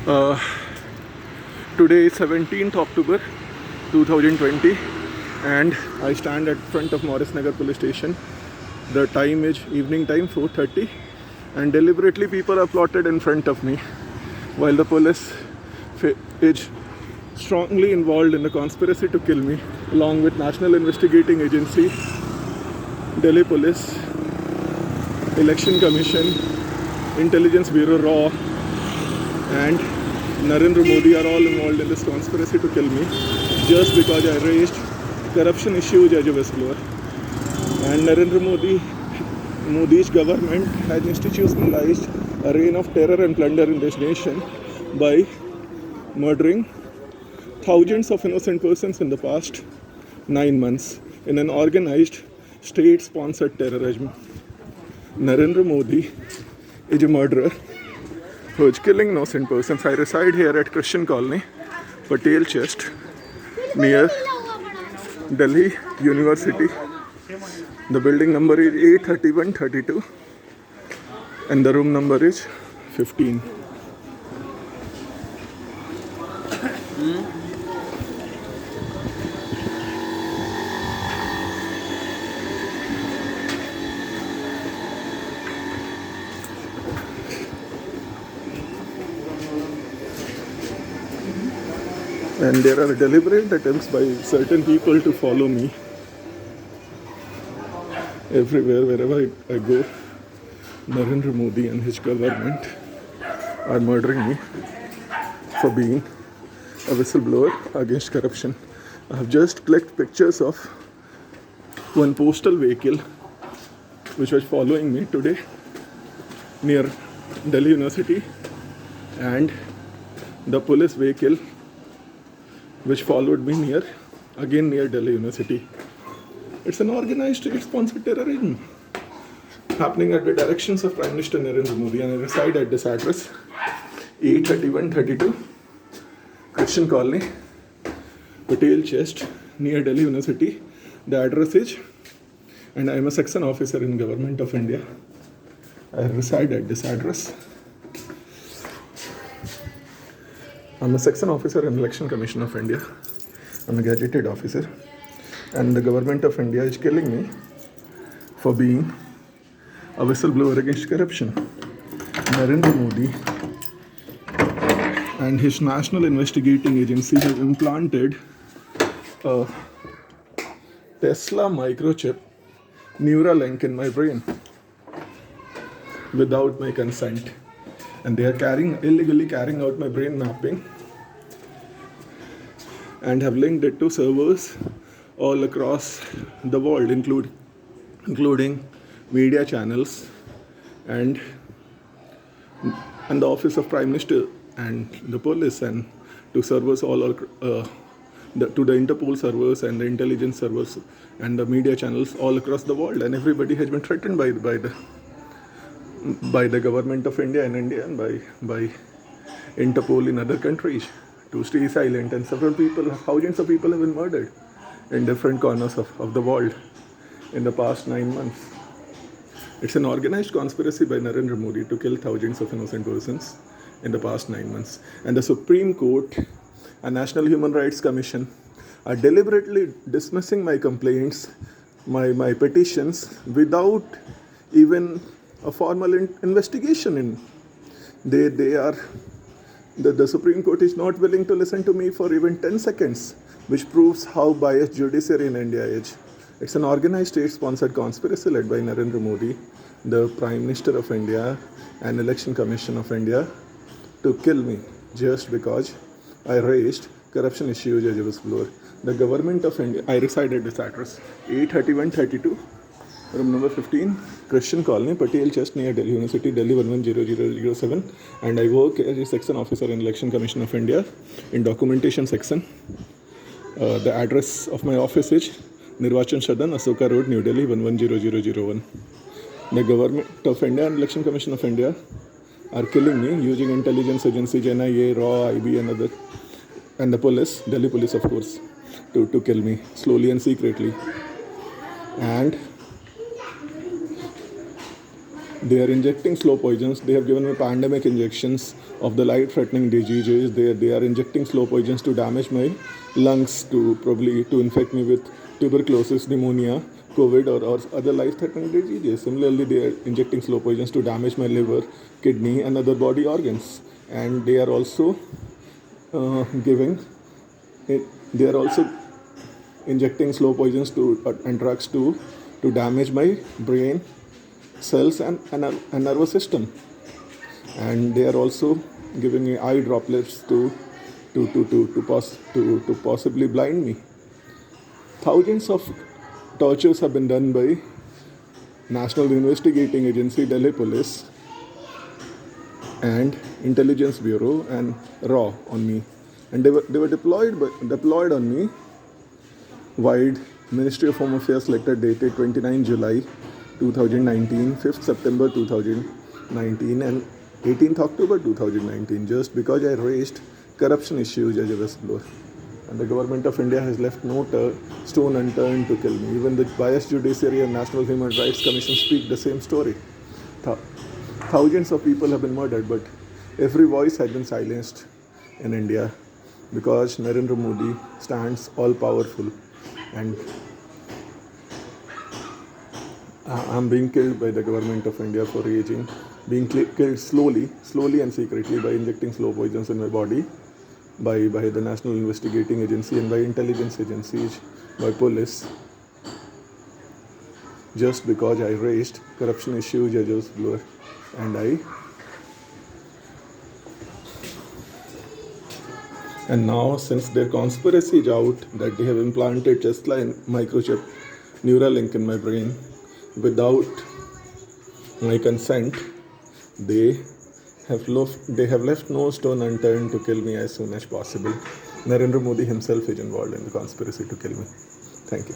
Uh, Today is 17th October 2020 and I stand at front of Morris Nagar police station. The time is evening time 4:30 and deliberately people are plotted in front of me while the police is strongly involved in the conspiracy to kill me along with National Investigating Agency, Delhi Police, Election Commission, Intelligence Bureau RAW and Narendra Modi are all involved in this conspiracy to kill me just because I raised corruption issues as a whistleblower. And Narendra Modi's government has institutionalized a reign of terror and plunder in this nation by murdering thousands of innocent persons in the past 9 months in an organized state-sponsored terrorism. Narendra Modi is a murderer who is killing innocent persons. I reside here at Christian Colony, Patel Chest, near Delhi University. The building number is A3132 and the room number is 15. And there are deliberate attempts by certain people to follow me everywhere, wherever I go. Narendra Modi and his government are murdering me for being a whistleblower against corruption. I have just clicked pictures of one postal vehicle which was following me today near Delhi University and the police vehicle which followed me near Delhi University. It's an organized state-sponsored terrorism happening at the directions of Prime Minister Narendra Modi, and I reside at this address, A3132, Christian Colony, Patel Chest, near Delhi University. The address is, and I am a section officer in Government of India. I reside at this address. I'm a section officer in Election Commission of India. I'm a gazetted officer. And the Government of India is killing me for being a whistleblower against corruption. Narendra Modi and his National Investigating Agency have implanted a Tesla microchip Neuralink in my brain without my consent. And they are illegally carrying out my brain mapping and have linked it to servers all across the world, including media channels and the office of Prime Minister and the police, and to servers to the Interpol servers and the intelligence servers and the media channels all across the world. And everybody has been threatened by the Government of India and by Interpol in other countries to stay silent, and thousands of people have been murdered in different corners of the world in the past 9 months. It's an organized conspiracy by Narendra Modi to kill thousands of innocent persons in the past 9 months. And the Supreme Court and National Human Rights Commission are deliberately dismissing my complaints, my petitions, without even a formal investigation. The Supreme Court is not willing to listen to me for even 10 seconds, which proves how biased judiciary in India is. It's an organized state-sponsored conspiracy led by Narendra Modi, the Prime Minister of India, and Election Commission of India to kill me just because I raised corruption issues as a whistleblower. The Government of India, I reside at this address, A3132, room number 15, Christian Colony, Patel Chest, near Delhi University, Delhi 110007, and I work as a section officer in Election Commission of India in documentation section. The address of my office is Nirvachan Sadan, Asoka Road, New Delhi 110001. The Government of India and Election Commission of India are killing me using intelligence agencies, NIA, RAW, IB and the police, Delhi police of course, to kill me slowly and secretly. And They are injecting slow poisons. They have given me pandemic injections of the life-threatening diseases. They are injecting slow poisons to damage my lungs, to probably to infect me with tuberculosis, pneumonia, COVID, or other life-threatening diseases. Similarly, they are injecting slow poisons to damage my liver, kidney, and other body organs. And they are also giving it. They are also injecting slow poisons and drugs to damage my brain cells and nervous system. And they are also giving me eye droplets to possibly blind me. Thousands of tortures have been done by National Investigating Agency, Delhi Police, and Intelligence Bureau and RAW on me, and they were deployed on me. Wide Ministry of Home Affairs letter dated 29 July 2019, 5th September 2019, and 18th October 2019, just because I raised corruption issues as a whistleblower. And the government of India has left no stone unturned to kill me. Even the biased judiciary and National Human Rights Commission speak the same story. Thousands of people have been murdered, but every voice has been silenced in India because Narendra Modi stands all powerful, and I'm being killed by the government of India for raging, being killed slowly and secretly by injecting slow poisons in my body, by the National Investigating Agency and by intelligence agencies, by police, just because I raised corruption issues as a whistleblower. And now, since their conspiracy is out that they have implanted Tesla microchip Neuralink in my brain without my consent, they have left no stone unturned to kill me as soon as possible. Narendra Modi himself is involved in the conspiracy to kill me. Thank you.